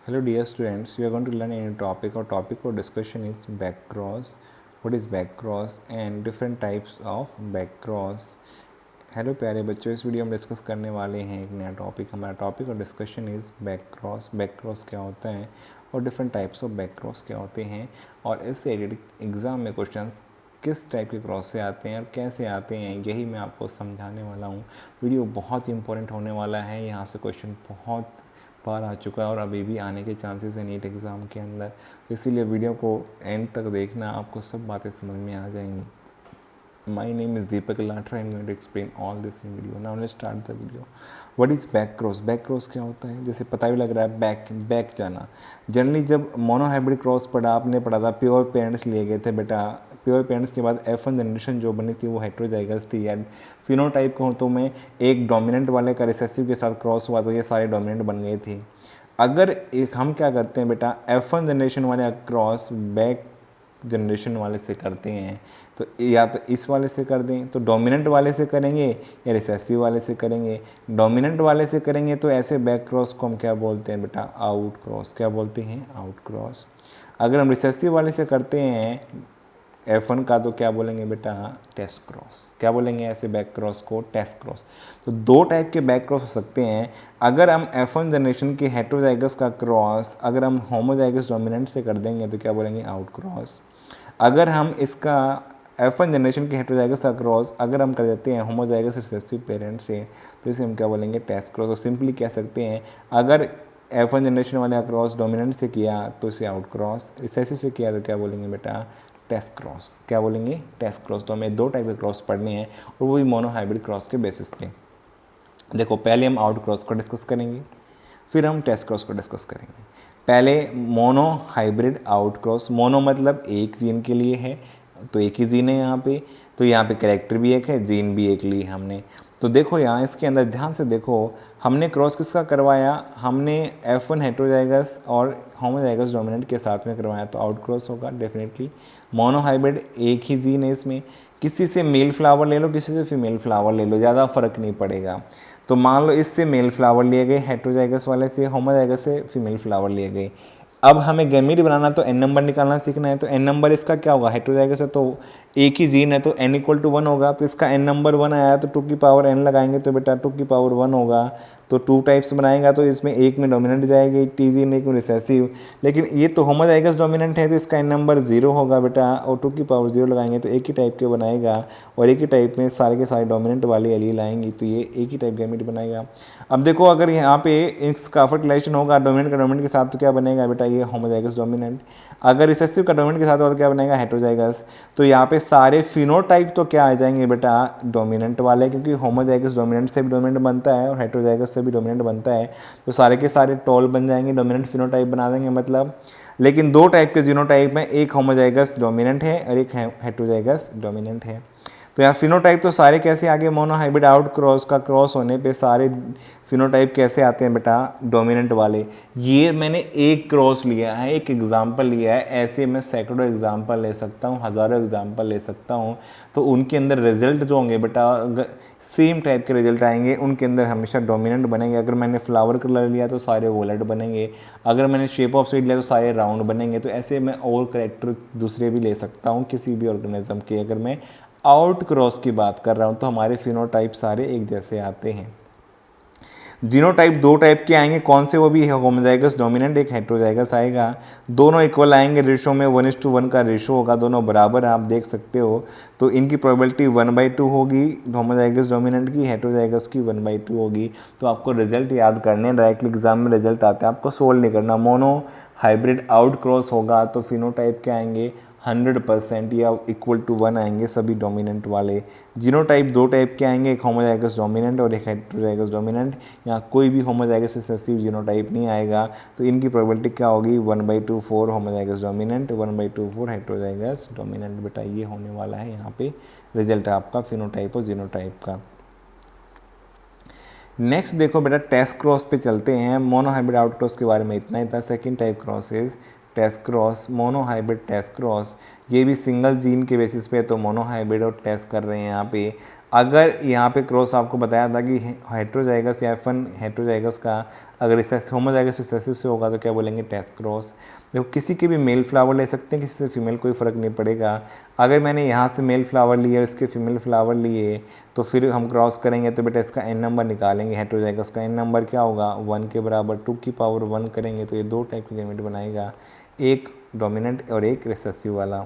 Hello dear students, we are going to learn a new topic. Our topic or discussion is backcross. What is backcross and different types of backcross. Hello प्यारे बच्चों, इस video में discuss करने वाले हैं एक नया topic. हमारा टॉपिक और डिस्कशन इज़ बैकक्रॉस। बैकक्रॉस क्या होता है और डिफरेंट टाइप्स ऑफ बैकक्रॉस क्या होते हैं, और इससे रिलेटेड एग्ज़ाम में क्वेश्चंस किस टाइप के क्रॉस से आते हैं और कैसे आते हैं, यही मैं आपको समझाने वाला हूँ। वीडियो बहुत ही इंपॉर्टेंट होने वाला है। यहाँ से क्वेश्चन बहुत बार आ चुका है और अभी भी आने के चांसेस हैं नीट एग्ज़ाम के अंदर, तो इसीलिए वीडियो को एंड तक देखना, आपको सब बातें समझ में आ जाएंगी। My name is Deepak Latra. I'm going to explain all this in video. Now let's start the video. What is back cross? Back cross क्या होता है? जैसे पता भी लग रहा है बैक जाना। जनरली जब मोनोहाइब्रिड क्रॉस आपने पढ़ा था, प्योर पेरेंट्स लिए गए थे बेटा। प्योर पेरेंट्स के बाद F1 जनरेशन जो बनी थी वो हेट्रोजाइगस थी। या फिनोटाइप कहूँ तो मैं एक डोमिनेंट वाले का रिसेसिव के साथ क्रॉस हुआ तो ये सारे डोमिनेंट बन गए थे। अगर एक हम क्या करते हैं बेटा, F1 जनरेशन वाले क्रॉस बैक जनरेशन वाले से करते हैं, तो या तो इस वाले से कर दें तो डोमिनेंट वाले से करेंगे, या रिसेसिव वाले से करेंगे। डोमिनेंट वाले से करेंगे तो ऐसे बैक क्रॉस को हम क्या बोलते हैं बेटा, आउट क्रॉस। क्या बोलते हैं? Out cross. अगर हम रिसेसिव वाले से करते हैं F1 का तो क्या बोलेंगे बेटा, टेस्ट क्रॉस। क्या बोलेंगे ऐसे बैक क्रॉस को? Test cross. तो दो टाइप के बैक क्रॉस हो सकते हैं। अगर हम F1 जनरेशन के हेट्रोजाइगस का क्रॉस अगर हम होमोजाइगस डोमिनेंट से कर देंगे तो क्या बोलेंगे, आउट क्रॉस। अगर हम इसका F1 जनरेशन के हेट्रोजाइगस का क्रॉस अगर हम कर देते हैं होमोजाइगस रिसेसिव पेरेंट से तो इसे हम क्या बोलेंगे, टेस्ट क्रॉस। तो सिंपली कह सकते हैं, अगर F1 जनरेशन वाले क्रॉस डोमिनेंट से किया तो इसे आउट क्रॉस, रिसेसिव से किया तो क्या बोलेंगे बेटा, टेस्ट क्रॉस। क्या बोलेंगे, टेस्ट क्रॉस। तो हमें दो टाइप के क्रॉस पढ़ने हैं और वो भी मोनोहाइब्रिड क्रॉस के बेसिस पे। देखो, पहले हम आउट क्रॉस को डिस्कस करेंगे, फिर हम टेस्ट क्रॉस को डिस्कस करेंगे। पहले mono hybrid out cross. Mono मतलब एक जीन के लिए है, तो एक ही जीन है यहाँ पे, तो यहाँ पे कैरेक्टर भी एक है, जीन भी एक ली हमने। तो देखो यहाँ इसके अंदर ध्यान से देखो, हमने क्रॉस किसका करवाया, हमने F1 हेट्रोजाइगस और होमोजाइगस डोमिनेंट के साथ में करवाया, तो आउट क्रॉस होगा डेफिनेटली। मोनो हाइब्रिड एक ही जीन है इसमें, किसी से मेल फ्लावर ले लो, किसी से फीमेल फ्लावर ले लो, ज़्यादा फर्क नहीं पड़ेगा। तो मान लो इससे मेल फ्लावर लिए गए, हेट्रोजाइगस वाले से होमोजाइगस से फीमेल फ्लावर लिए गए। अब हमें गैमीट बनाना तो एन नंबर निकालना सीखना है, तो एन नंबर इसका क्या होगा, हेट्रोजाइगस है तो एक ही जीन है तो n इक्वल टू 1 होगा। तो इसका n नंबर 1 आया तो 2 की पावर n लगाएंगे तो बेटा 2 की पावर 1 होगा। तो 2 टाइप्स बनाएगा तो इसमें एक में डोमिनेंट जाएगी टी जीन, एक में रिसेसिव। लेकिन ये तो होमोजाइगस डोमिनेंट है तो इसका n नंबर 0 होगा बेटा, और 2 की पावर 0 लगाएंगे तो एक ही टाइप के बनाएगा, और एक ही टाइप में सारे के सारे डोमिनेंट वाली एलील आएंगी, तो ये एक ही टाइप गैमीट बनाएगा। अब देखो, अगर यहाँ पे इसका फर्टिलाइजेशन होगा डोमिनेंट का डोमिनेंट के साथ तो क्या बनेगा बेटा, ये होमोजाइगस डोमिनेंट। अगर रिसेसिव का डोमिनेंट के साथ होगा तो क्या बनेगा, हेट्रोजाइगस। तो यहाँ पे सारे फिनोटाइप तो क्या आ जाएंगे बेटा, डोमिनेंट वाले, क्योंकि होमोजाइगस डोमिनेंट से भी डोमिनेंट बनता है और हेट्रोजाइगस से भी डोमिनेंट बनता है, तो सारे के सारे टॉल बन जाएंगे, डोमिनेंट फिनोटाइप बना देंगे मतलब। लेकिन दो टाइप के जीनोटाइप में, एक होमोजाइगस डोमिनेंट है और एक हेट्रोजाइगस डोमिनेंट है। तो यहाँ फिनोटाइप तो सारे कैसे आगे, मोनोहाइब्रिड आउट क्रॉस का क्रॉस होने पे सारे फिनोटाइप कैसे आते हैं बेटा, डोमिनेंट वाले। ये मैंने एक क्रॉस लिया है, एक एग्जांपल लिया है, ऐसे मैं सैकड़ों एग्जांपल ले सकता हूँ, हज़ारों एग्जांपल ले सकता हूँ। तो उनके अंदर रिजल्ट जो होंगे बेटा, सेम टाइप के रिजल्ट आएंगे, उनके अंदर हमेशा डोमिनेंट बनेंगे। अगर मैंने फ्लावर कलर लिया तो सारे वोलेट बनेंगे, अगर मैंने शेप ऑफ सीड लिया तो सारे राउंड बनेंगे। तो ऐसे मैं और करेक्टर दूसरे भी ले सकता हूँ किसी भी ऑर्गेनिज्म के। अगर मैं आउट क्रॉस की बात कर रहा हूं तो हमारे फिनोटाइप सारे एक जैसे आते हैं। जीनोटाइप दो टाइप के आएंगे, कौन से, वो भी है होमोजाइगस डोमिनेंट, एक हेट्रोजाइगस आएगा। दोनों इक्वल आएंगे, रेशो में 1:1 का रेशो होगा, दोनों बराबर आप देख सकते हो। तो इनकी प्रोबेबिलिटी 1/2 होगी, होमोजाइगस डोमिनेंट की, हेट्रोजाइगस की 1/2 होगी। तो आपको रिजल्ट याद करने, डायरेक्टली एग्जाम में रिजल्ट आते हैं, आपको सोल्व नहीं करना। मोनो हाइब्रिड आउट क्रॉस होगा तो फिनोटाइप क्या आएंगे, 100% या इक्वल टू 1 आएंगे सभी डोमिनेंट वाले। जीनोटाइप दो टाइप के आएंगे, एक होमोजाइगस डोमिनेंट और एक हेट्रोजाइगस डोमिनेंट। यहाँ कोई भी होमोजाइगस रिसेसिव जीनोटाइप नहीं आएगा, तो इनकी प्रोबेबिलिटी क्या होगी, 1/2 4 होमोजाइगस डोमिनेंट, 1/2 4 हेट्रोजाइगस डोमिनेंट। बेटा ये होने वाला है यहाँ पे रिजल्ट आपका फिनोटाइप और जीनोटाइप का। नेक्स्ट देखो बेटा, टेस्ट क्रॉस पे चलते हैं। मोनोहाइब्रिड आउट क्रॉस के बारे में इतना ही था। Second type cross is test cross, monohybrid test cross. ये भी सिंगल जीन के बेसिस पे, तो मोनोहाइब्रिड और टेस्ट कर रहे हैं यहाँ पे। अगर यहाँ पे क्रॉस आपको बताया था कि हेट्रोजाइगस या F1 हेट्रोजाइगस का अगर रिसेसिव होमोजाइगस रिसेसिव से होगा तो क्या बोलेंगे टेस्ट क्रॉस। देखो किसी के भी मेल फ्लावर ले सकते हैं, किसी से फीमेल, कोई फ़र्क नहीं पड़ेगा। अगर मैंने यहाँ से मेल फ्लावर लिए और इसके फीमेल फ्लावर लिए तो फिर हम क्रॉस करेंगे तो बेटा इसका n नंबर निकालेंगे। हेट्रोजाइगस का n नंबर क्या होगा 1 के बराबर, 2 की पावर 1 करेंगे तो ये दो टाइप के गैमेट बनाएगा, एक डोमिनेंट और एक रिसेसिव वाला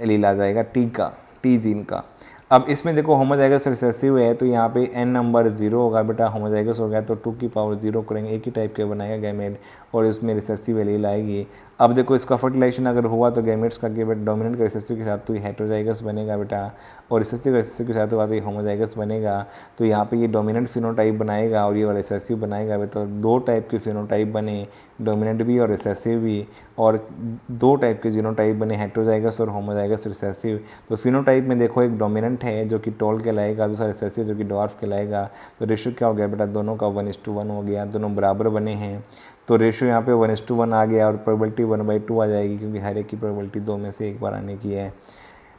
एलील आ जाएगा टी जीन का। अब इसमें देखो होमोजाइगस रिसेसिव है तो यहाँ पे n नंबर 0 होगा बेटा, होमोजाइगस हो गया तो 2 की पावर 0 करेंगे, एक ही टाइप के बनाएगा गैमेट और इसमें रिसेसिव एलील आएगी। अब देखो इसका फर्टिलाइजेशन अगर हुआ तो गैमेट्स का डोमिनेंट का रिसेसिव के साथ तो ये हेट्रोजाइगस बनेगा बेटा, और रिसेसिव के साथ हुआ तो ये होमोजाइगस बनेगा। तो यहाँ पे ये डोमिनेंट फिनोटाइप बनाएगा और ये रिसेसिव बनाएगा बेटा। दो टाइप के फिनोटाइप बने, डोमिनेंट भी और रिसेसिव भी, और दो टाइप के जीनोटाइप बने, हेट्रोजाइगस और होमोजाइगस रिसेसिव। तो फिनोटाइप में देखो एक डोमिनेंट है जो कि टॉल कहलाएगा, दूसरा रिसेसिव जो कि डॉर्फ कहलाएगा। तो रेशियो क्या हो गया बेटा, दोनों का 1:1 हो गया, दोनों बराबर बने हैं तो रेशियो यहाँ पे 1:1 आ गया और प्रोबेबिलिटी 1/2 आ जाएगी क्योंकि हर एक की प्रोबेबिलिटी 2 में से एक बार आने की है।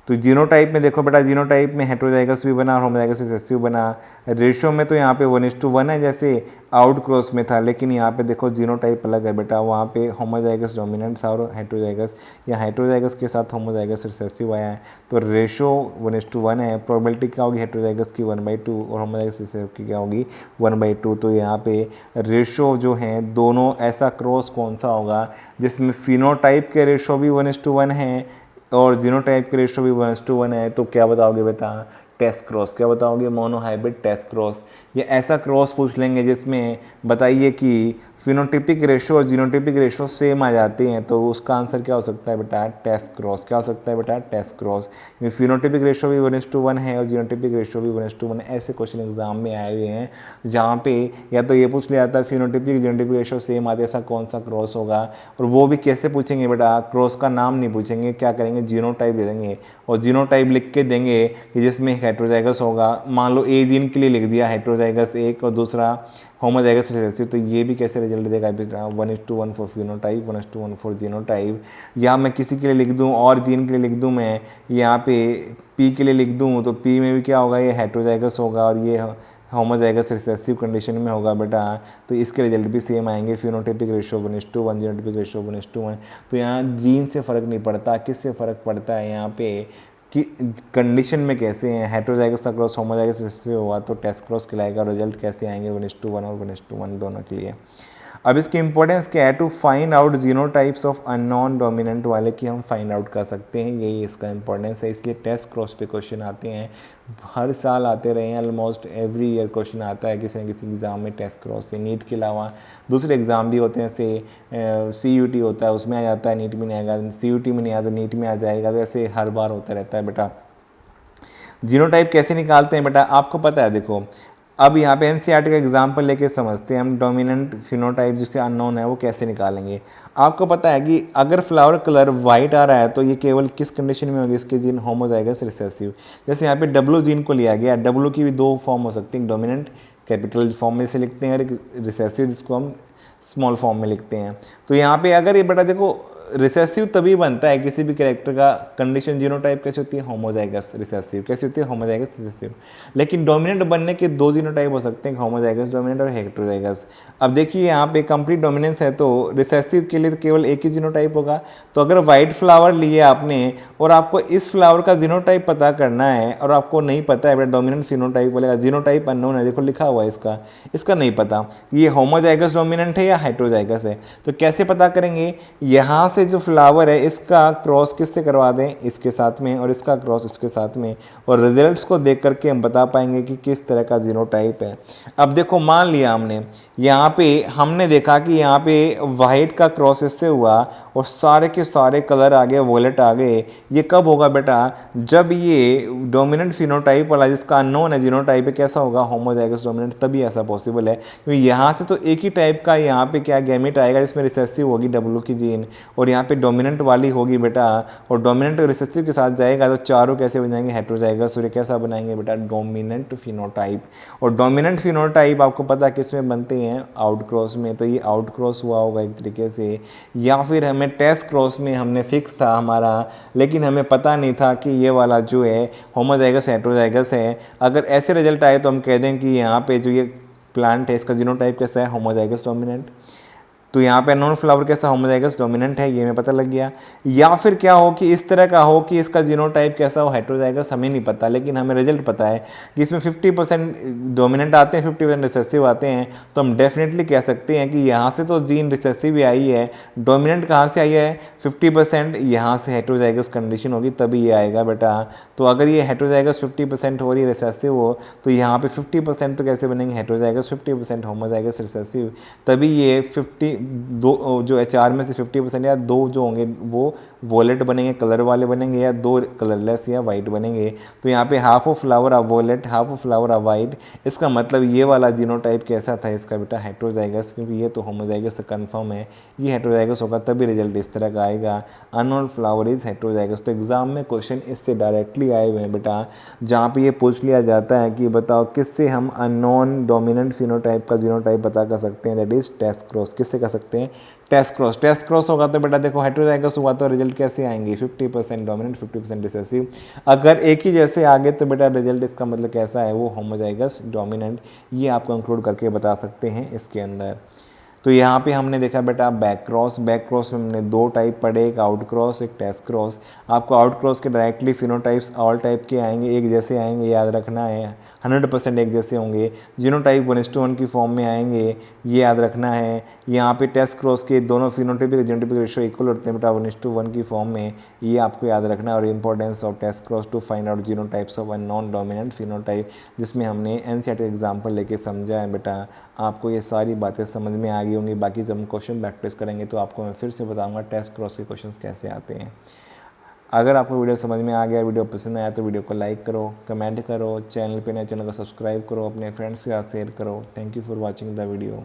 तो जीनोटाइप में देखो बेटा, जीनोटाइप में हेट्रोजाइगस भी बना और होमोजाइगस रिसेसिव बना। रेशियो में तो यहाँ पे 1:1 है जैसे आउट क्रॉस में था, लेकिन यहाँ पे देखो जीनोटाइप अलग है बेटा, वहाँ पे होमोजाइगस डोमिनेंट था और हेट्रोजाइगस, या हेट्रोजाइगस के साथ होमोजाइगस रिसेसिव आया है तो रेशियो 1:1 है। प्रोबेबिलिटी क्या होगी हेट्रोजाइगस की 1/2 और होमोजाइगस रिसेसिव की क्या होगी 1/2। तो यहाँ पे रेशियो जो है दोनों, ऐसा क्रॉस कौन सा होगा जिसमें फिनोटाइप के रेशियो भी 1:1 है और जीनोटाइप के रेशियो भी 1:1 है। तो क्या बताओगे बेटा, टेस्ट क्रॉस। क्या बताओगे, मोनोहाइब्रिड टेस्ट क्रॉस। ये ऐसा क्रॉस पूछ लेंगे जिसमें बताइए कि फिनोटिपिक रेशियो और जीनोटिपिक रेशियो सेम आ जाते हैं तो उसका आंसर क्या हो सकता है बेटा, टेस्ट क्रॉस। क्या हो सकता है बेटा, टेस्ट क्रॉस। फिनोटिपिक रेशियो भी 1:1 है और जीनोटिपिक रेशियो भी 1:1 है। ऐसे क्वेश्चन एग्जाम में आए हुए हैं जहाँ पे या तो ये पूछ लिया जाता है फिनोटिपिक जीनोटिपिक रेशियो सेम आते, ऐसा कौन सा क्रॉस होगा। और वो भी कैसे पूछेंगे बेटा, क्रॉस का नाम नहीं पूछेंगे, क्या करेंगे जीनोटाइप दे देंगे और जीनोटाइप लिख के देंगे कि जिसमें हेट्रोजाइगस होगा। मान लो ए जीन के लिए लिख दिया हेट्रोजाइगस एक और दूसरा होमोजाइगस रिसेसिव, तो ये भी कैसे रिजल्ट देगा बेटा, 1:1 फॉर फिनोटाइप, 1:1 फॉर जीनोटाइप। या मैं किसी के लिए लिख दूं और जीन के लिए लिख दूं, मैं यहाँ पे पी के लिए लिख दूं तो पी में भी क्या होगा, ये हेट्रोजाइगस होगा और ये होमोजाइगस रिसेसिव कंडीशन में होगा बेटा। तो इसके रिजल्ट भी सेम आएंगे, फिनोटाइपिक रेशियो 1:1, जीनोटाइपिक रेशियो 1:1। तो यहाँ जीन से फ़र्क नहीं पड़ता, किससे फ़र्क पड़ता है यहाँ पे कि कंडीशन में कैसे हैं। हेट्रोजाइगस का क्रॉस होमोजाइगस रिसेसिव हुआ तो टेस्ट क्रॉस कहलाएगा। रिजल्ट कैसे आएंगे 1:1 और 1:1 दोनों के लिए। अब इसकी इंपॉर्टेंस क्या है, to find out genotypes of unknown dominant वाले की हम फाइंड आउट कर सकते हैं, यही इसका इंपॉर्टेंस है। इसलिए टेस्ट क्रॉस पे क्वेश्चन आते हैं, हर साल आते रहे हैं, ऑलमोस्ट एवरी ईयर क्वेश्चन आता है किसी न किसी एग्ज़ाम में टेस्ट क्रॉस से। नीट के अलावा दूसरे एग्ज़ाम भी होते हैं, जैसे CUT होता है उसमें आ जाता है, नीट में नहीं आएगा, CUT में नहीं आया तो नीट में आ जाएगा। तो ऐसे हर बार होता रहता है बेटा। जीनोटाइप कैसे निकालते हैं बेटा, आपको पता है। देखो अब यहाँ पे NCERT का एग्जाम्पल लेके समझते हैं हम, डोमिनेंट फिनोटाइप जिसके अननोन है वो कैसे निकालेंगे। आपको पता है कि अगर फ्लावर कलर वाइट आ रहा है तो ये केवल किस कंडीशन में होगी, इसके जीन होमोजाइगस रिसेसिव। जैसे यहाँ पे W जीन को लिया गया, W की भी दो फॉर्म हो सकती है, डोमिनेंट कैपिटल फॉर्म में से लिखते हैं और एक रिसेसिव जिसको हम स्मॉल फॉर्म में लिखते हैं। तो यहाँ पे अगर ये बेटा देखो रिसेसिव तभी बनता है किसी भी कैरेक्टर का, कंडीशन जीनोटाइप कैसे होती है, होमोजाइगस रिसेसिव। कैसे होती है, होमोजाइगस रिसेसिव। लेकिन डोमिनेंट बनने के दो जीनोटाइप हो सकते हैं, होमोजाइगस डोमिनेंट और हेट्रोजाइगस। अब देखिए यहाँ पे कंप्लीट डोमिनेंस है तो रिसेसिव के लिए तो केवल एक ही जीनोटाइप होगा। तो अगर वाइट फ्लावर लिए आपने और आपको इस फ्लावर का जीनोटाइप पता करना है और आपको नहीं पता है डोमिनेंट फिनोटाइप बोलेगा, जीनोटाइप अननोन है, देखो लिखा हुआ है इसका नहीं पता ये होमोजाइगस डोमिनेंट है या हेट्रोजाइगस है। तो कैसे पता करेंगे, यहाँ से जो फ्लावर है इसका क्रॉस किससे करवा दें, इसके साथ में, और इसका क्रॉस इसके साथ में, और रिजल्ट्स को देख करके हम बता पाएंगे कि किस तरह का जीनोटाइप है। अब देखो मान लिया हमने यहाँ पे, हमने देखा कि यहाँ पे वाइट का क्रॉस इससे हुआ और सारे के सारे कलर आ गए, वॉलेट आ गए। ये कब होगा बेटा, जब ये डोमिनेंट फिनोटाइप वाला जिसका अननोन है जीनोटाइप है कैसा होगा, होमोजाइगस डोमिनेंट, तभी ऐसा पॉसिबल है। क्योंकि यहाँ से तो एक ही टाइप का यहाँ पे क्या गैमेट आएगा जिसमें रिसेसिव होगी W की जीन, और और यहाँ पे डोमिनेंट वाली होगी बेटा, और डोमिनेंट रिसेसिव के साथ जाएगा तो चारों कैसे बन जाएंगे, हेटेरोजाइगस। और ये कैसा बनाएंगे बेटा, डोमिनेंट फिनोटाइप। और डोमिनेंट फिनोटाइप आपको पता है किस में बनते हैं, आउटक्रॉस में। तो ये आउटक्रॉस हुआ होगा एक तरीके से, या फिर हमें टेस्ट क्रॉस में हमने फिक्स था हमारा, लेकिन हमें पता नहीं था कि ये वाला जो है होमोजाइगस हेटेरोजाइगस है। अगर ऐसे रिजल्ट आए तो हम कह दें कि यहाँ पे जो ये प्लांट है इसका जीनोटाइप कैसा है, होमोजाइगस डोमिनेंट। तो यहाँ पे अननोन फ्लावर कैसा, होमोजाइगस डोमिनेंट है, ये हमें पता लग गया। या फिर क्या हो कि इस तरह का हो कि इसका जीनोटाइप कैसा हो, हेटेरोजाइगस, हमें नहीं पता, लेकिन हमें रिजल्ट पता है कि इसमें 50% डोमिनेंट आते हैं, 50% रिसेसिव आते हैं। तो हम डेफिनेटली कह सकते हैं कि यहाँ से तो जीन रिसेसिव ही आई है, डोमिनेंट कहाँ से आई है, 50%, यहाँ से हेटेरोजाइगस कंडीशन होगी तभी ये आएगा बेटा। तो अगर ये हेटेरोजाइगस 50% हो रही है, रिसेसिव हो, तो यहाँ पे 50% तो कैसे बनेंगे, हेटेरोजाइगस 50% होमोजाइगस रिसेसिव, तभी ये 50 दो जो एचआर में से 50% या दो जो होंगे वो वोलेट बनेंगे, कलर वाले बनेंगे, या दो कलरलेस या वाइट बनेंगे। तो यहाँ पे half of flower are violet, half of flower are white. इसका मतलब ये वाला जीनोटाइप कैसा था इसका बेटा, हेटेरोजाइगस, क्योंकि ये तो होमोजाइगस से कंफर्म है, ये हेटेरोजाइगस होगा तभी रिजल्ट इस तरह का आएगा, अननोन फ्लावर इज हेटेरोजाइगस। तो एग्जाम में क्वेश्चन इससे डायरेक्टली आए हुए हैं बेटा, जहाँ पे ये पूछ लिया जाता है कि बताओ किससे हम अननोन डोमिनेंट फिनोटाइप का जीनोटाइप पता कर सकते हैं, दैट इज टेस्ट क्रॉस। किससे कर सकते हैं, टेस्ट क्रॉस। टेस्ट क्रॉस होगा तो बेटा देखो हेटेरोजाइगस हुआ तो रिजल्ट कैसे आएंगे, 50% डोमिनेंट 50% रिसेसिव। अगर एक ही जैसे आगे तो बेटा रिजल्ट इसका मतलब कैसा है, वो होमोजाइगस डोमिनेंट। ये आप कंक्लूड करके बता सकते हैं इसके अंदर। तो यहाँ पे हमने देखा बेटा बैक क्रॉस। बैक क्रॉस में हमने दो टाइप पढ़े, एक आउट क्रॉस, एक टेस्ट क्रॉस। आपको आउट क्रॉस के डायरेक्टली फिनोटाइप्स ऑल टाइप के आएंगे, एक जैसे आएंगे, याद रखना है, 100% एक जैसे होंगे। जीनोटाइप 1:1 की फॉर्म में आएंगे, ये याद रखना है। यहाँ पे टेस्ट क्रॉस के दोनों फिनोटाइपिक और जीनोटाइपिक रेशियो इक्वल होते हैं बेटा 1:1 की फॉर्म में, ये आपको याद रखना है। और importance of test cross to find out genotypes of non dominant phenotype, जिसमें हमने एनसीईआरटी एग्जाम्पल लेके समझा है बेटा। आपको ये सारी बातें समझ में आ गई होंगी। बाकी जब हम क्वेश्चन प्रैक्टिस करेंगे तो आपको मैं फिर से बताऊंगा टेस्ट क्रॉस के क्वेश्चंस कैसे आते हैं। अगर आपको वीडियो समझ में आ गया, वीडियो पसंद आया तो वीडियो को लाइक करो, कमेंट करो, चैनल पे नए चैनल को सब्सक्राइब करो, अपने फ्रेंड्स के साथ शेयर करो। Thank you for watching the video.